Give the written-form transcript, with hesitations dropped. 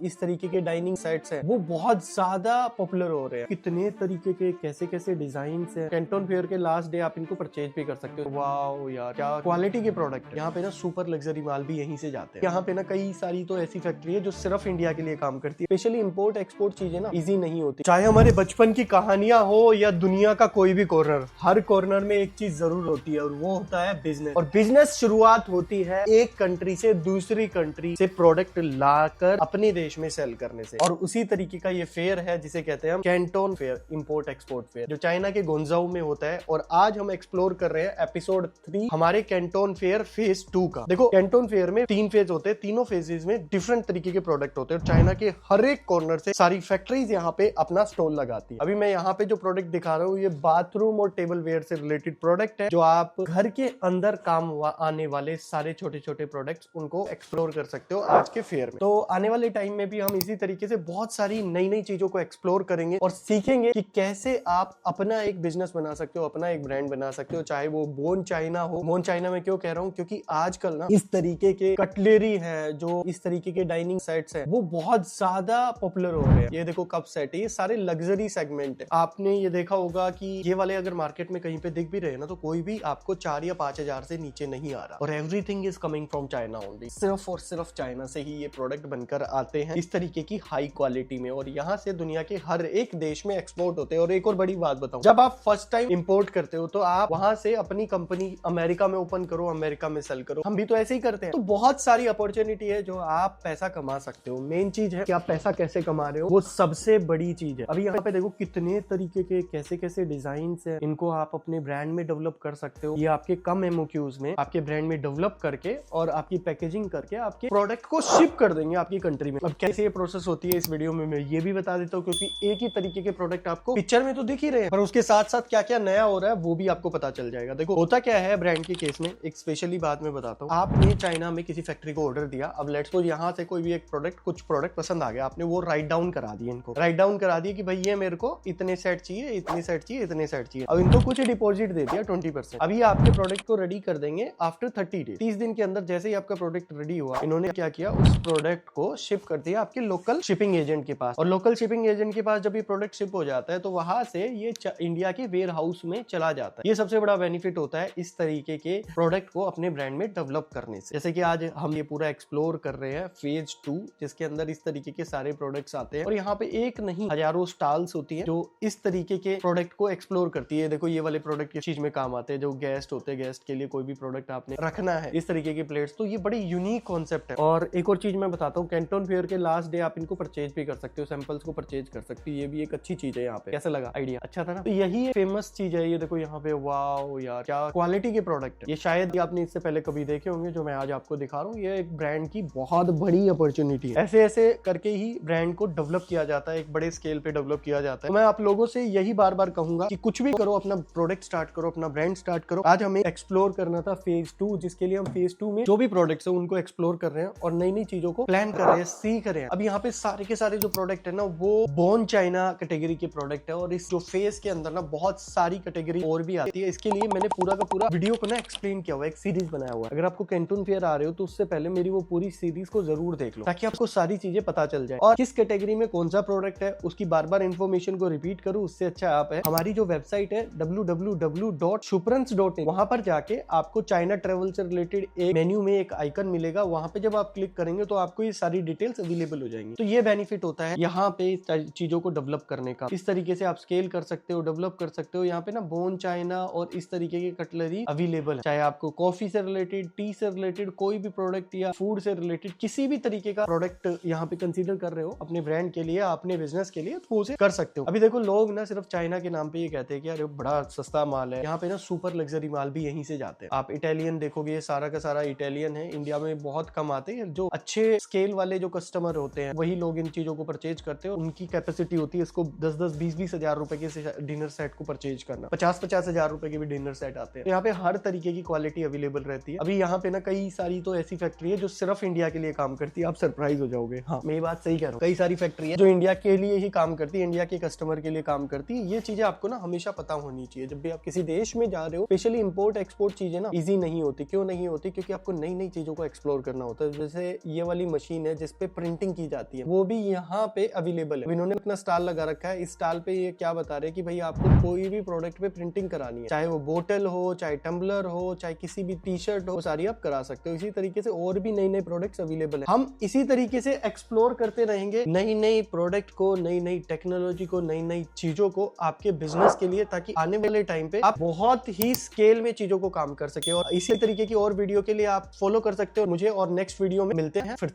इस तरीके के डाइनिंग सेट्स हैं वो बहुत ज्यादा पॉपुलर हो रहे हैं। कितने तरीके के कैसे कैसे डिजाइन है। कैंटन फेयर के लास्ट डे आप इनको परचेज भी कर सकते हो। वाओ यार क्या क्वालिटी के प्रोडक्ट है। यहाँ पे ना सुपर लग्जरी माल भी यहीं से जाते हैं। यहाँ पे ना कई सारी तो ऐसी फैक्ट्री है जो सिर्फ इंडिया के लिए काम करती है। स्पेशली इंपोर्ट एक्सपोर्ट चीजें ना इजी नहीं होती। चाहे हमारे बचपन की कहानियां हो या दुनिया का कोई भी कॉर्नर, हर कॉर्नर में एक चीज जरूर होती है और वो होता है बिजनेस। और बिजनेस शुरुआत होती है एक कंट्री से दूसरी कंट्री से प्रोडक्ट लाकर अपने देश में सेल करने से। और उसी तरीके का ये फेयर है जिसे कहते हैं हम Canton fair, import export fair, जो चाइना के गोंजाऊ में होता है। और आज हम एक्सप्लोर कर रहे हैं एपिसोड 3 हमारे कैंटन फेयर फेज 2 का। देखो कैंटन फेयर में 3 फेज होते हैं, तीनों फेजेस में डिफरेंट तरीके के प्रोडक्ट होते हैं और चाइना के हर एक कॉर्नर से सारी फैक्ट्रीज यहाँ पे अपना स्टॉल लगाती है। अभी मैं यहाँ पे जो प्रोडक्ट दिखा रहा हूँ ये बाथरूम और टेबल वेयर से रिलेटेड प्रोडक्ट है, जो आप घर के अंदर काम आने वाले सारे छोटे छोटे प्रोडक्ट्स उनको एक्सप्लोर कर सकते हो आज के फेयर में। तो आने वाले टाइम में भी हम इसी तरीके से बहुत सारी नई नई चीजों को एक्सप्लोर करेंगे और सीखेंगे कि कैसे आप अपना एक बिजनेस बना सकते हो, अपना एक ब्रांड बना सकते हो, चाहे वो बोन चाइना हो। बोन चाइना में क्यों कह रहा हूँ, क्योंकि आजकल ना इस तरीके के कटलेरी है, जो इस तरीके के डाइनिंग सेट्स है वो बहुत ज्यादा पॉपुलर हो रहे हैं। ये देखो कप सेट है, ये सारे लग्जरी सेगमेंट है। आपने ये देखा होगा कि ये वाले अगर मार्केट में कहीं पे दिख भी रहे ना तो कोई भी आपको 4 या 5 हजार से नीचे नहीं आ रहा। और everything is coming from China only. सिर्फ और सिर्फ चाइना से ही ये प्रोडक्ट बनकर आते हैं इस तरीके की हाई क्वालिटी में, और यहाँ से दुनिया के हर एक देश में एक्सपोर्ट होते हैं। और एक और बड़ी बात बताऊं, जब आप फर्स्ट टाइम इंपोर्ट करते हो तो आप वहां से अपनी कंपनी अमेरिका में ओपन करो, अमेरिका में सेल करो। हम भी तो ऐसे ही करते हैं। तो बहुत सारी अपॉर्चुनिटी है जो आप पैसा कमा सकते हो। मेन चीज है कि आप पैसा कैसे कमा रहे हो, वो सबसे बड़ी चीज है। अभी यहाँ पे देखो कितने तरीके के कैसे कैसे डिजाइन है, इनको आप अपने ब्रांड में डेवलप कर सकते हो। ये आपके कम एमओक्यूज में आपके ब्रांड में डेवलप करके और आपकी पैकेजिंग करके आपके प्रोडक्ट को शिप कर देंगे आपकी कंट्री में। अब कैसे ये प्रोसेस होती है इस वीडियो में मैं ये भी बता देता हूँ, क्योंकि एक ही तरीके के प्रोडक्ट आपको पिक्चर में तो दिख ही रहे हैं, पर उसके साथ साथ क्या क्या नया हो रहा है वो भी आपको पता चल जाएगा। देखो होता क्या है ब्रांड के केस में, एक स्पेशली बात मैं बताता हूँ। आपने चाइना में किसी फैक्ट्री को ऑर्डर दिया, अब लेट्स सपोज यहाँ से कोई भी एक प्रोडक्ट, कुछ प्रोडक्ट पसंद आ गया, आपने वो राइट डाउन करा दिए, इनको राइट डाउन करा दिए कि भाई ये मेरे को इतने सेट चाहिए, इतने सेट चाहिए, इतने सेट चाहिए। अब इनको कुछ डिपॉजिट दे दिया 20%। अभी आपके प्रोडक्ट को रेडी कर देंगे आफ्टर 30 डेज। 30 दिन के अंदर जैसे ही आपका प्रोडक्ट रेडी हुआ, इन्होंने क्या किया, उस प्रोडक्ट को शिप कर दिया आपके लोकल शिपिंग एजेंट के पास। और लोकल शिपिंग एजेंट के पास जब ये प्रोडक्ट शिप हो जाता है तो वहां से ये इंडिया के वेयर हाउस में चला जाता है। ये सबसे बड़ा बेनिफिट होता है इस तरीके के प्रोडक्ट को अपने ब्रांड में डेवलप करने से। जैसे कि आज हम ये पूरा एक्सप्लोर कर रहे हैं फेज 2, जिसके अंदर इस तरीके के सारे प्रोडक्ट्स आते हैं। और यहाँ पे एक नहीं हजारों स्टॉल्स होती है जो इस तरीके के प्रोडक्ट को एक्सप्लोर करती है। देखो ये वाले प्रोडक्ट किस चीज में काम आते हैं, जो गेस्ट होते हैं, गेस्ट के लिए कोई भी प्रोडक्ट आपने रखना है, इस तरीके के प्लेट्स। तो ये बड़ी यूनिक कॉन्सेप्ट है। और एक और चीज मैं बताता हूँ, कैंटन फेयर के लास्ट डे आप इनको परचेज भी कर सकते हो, सैंपल्स को परचेज कर सकते हो। ये भी एक अच्छी चीज है। यहाँ पे कैसा लगा आइडिया, अच्छा था ना? तो यही फेमस चीज है। ये देखो यहाँ पे, वाओ यार क्या क्वालिटी के प्रोडक्ट है। ये शायद आपने इससे पहले कभी देखे होंगे, जो मैं आज आपको दिखा रहा हूँ। ये एक ब्रांड की बहुत बड़ी अपॉर्चुनिटी है। ऐसे ऐसे करके ही ब्रांड को डेवलप किया जाता है, एक बड़े स्केल पे डेवलप किया जाता है। तो मैं आप लोगों से यही बार बार कहूंगा कि कुछ भी करो, अपना प्रोडक्ट स्टार्ट करो, अपना ब्रांड स्टार्ट करो। आज हमें एक्सप्लोर करना था फेज 2, जिसके लिए हम फेज 2 में जो भी प्रोडक्ट्स है उनको एक्सप्लोर कर रहे हैं और नई नई चीजों को प्लान कर रहे हैं, सीख रहे हैं। अब यहाँ पे सारे के सारे जो प्रोडक्ट है ना वो बोन चाइना कैटेगरी के प्रोडक्ट है। और इस जो फेज के अंदर ना बहुत सारी कैटेगरी और भी आती है। इसके लिए मैंने पूरा का पूरा वीडियो को ना एक्सप्लेन किया हुआ है, एक सीरीज बनाया हुआ है। अगर आपको कैंटन फेयर आ रहे हो तो उससे पहले मेरी वो पूरी सीरीज को जरूर देख लो, ताकि आपको सारी चीजें पता चल जाए और किस कैटेगरी में कौन सा प्रोडक्ट है उसकी बार बार इन्फॉर्मेशन को रिपीट करूं। उससे अच्छा आप है हमारी जो वेबसाइट है www.shuprans.in, वहां पर जाके आपको चाइना ट्रेवल से रिलेटेड एक मेन्यू में एक आइकन मिलेगा। वहां पे जब आप क्लिक करेंगे तो आपको ये सारी डिटेल्स अवेलेबल हो जाएंगी। तो ये बेनिफिट होता है यहाँ पे चीजों को डेवलप करने का। इस तरीके से आप स्केल कर सकते हो, डेवलप कर सकते हो। यहाँ पे ना बोन चाइना और इस तरीके की कटलरी अवेलेबल है। चाहे आपको कॉफी से रिलेटेड, टी से रिलेटेड कोई भी प्रोडक्ट या फूड से रिलेटेड किसी भी तरीके का प्रोडक्ट यहाँ पे कंसीडर कर रहे हो अपने ब्रांड के लिए, अपने बिजनेस के लिए, तो उसे कर सकते हो। अभी देखो लोग ना सिर्फ चाइना के नाम पे ये कहते हैं कि यार बड़ा सस्ता माल है। यहाँ पे ना सुपर लग्जरी माल भी यहीं से जाते हैं। आप इटालियन देखोगे, ये सारा का सारा इटालियन है। इंडिया में बहुत कम आते हैं। जो अच्छे स्केल वाले जो कस्टमर होते हैं वही लोग इन चीजों को परचेज करते हैं। उनकी कैपेसिटी होती है इसको 10-10, 20-20 हजार रुपए के डिनर सेट को परचेज करना। 50-50 हजार रुपए के भी डिनर सेट आते हैं। तो यहाँ पे हर तरीके की क्वालिटी अवेलेबल रहती है। अभी यहाँ पे ना कई सारी तो ऐसी फैक्ट्री है जो सिर्फ इंडिया के लिए काम करती है। आप सरप्राइज हो जाओगे। हाँ मैं ये बात सही कह रहा हूँ। कई सारी फैक्ट्री है जो इंडिया के लिए ही काम करती है, इंडिया के कस्टमर के लिए काम करती है। ये चीजें आपको ना हमेशा पता होनी चाहिए। जब भी आप किसी देश में जा रहे हो, स्पेशली इंपोर्ट एक्सपोर्ट चीजें ना इजी नहीं होती। क्यों नहीं होती? क्योंकि आपको नई नई चीजों को एक्सप्लोर करना होता है। जैसे ये वाली मशीन है जिसपे प्रिंटिंग की जाती है, वो भी यहाँ पे अवेलेबल है। इन्होंने अपना स्टॉल लगा रखा है। इस स्टॉल पे ये क्या बता रहे हैं कि भाई आपको कोई भी प्रोडक्ट पे प्रिंटिंग करानी है, चाहे वो बोतल हो, चाहे टम्बलर हो, चाहे किसी भी टी शर्ट हो, सारी आप करा सकते हो। इसी तरीके से और भी नई नई प्रोडक्ट्स अवेलेबल है। हम इसी तरीके से एक्सप्लोर करते रहेंगे नई नई प्रोडक्ट को, नई नई टेक्नोलॉजी को, नई नई चीजों को आपके बिजनेस के लिए, ताकि आने वाले टाइम पे आप बहुत ही स्केल में चीजों को काम कर सके। और इसी तरीके की और वीडियो के लिए आप फॉलो कर सकते हो मुझे, और नेक्स्ट वीडियो में मिलते हैं फिर से।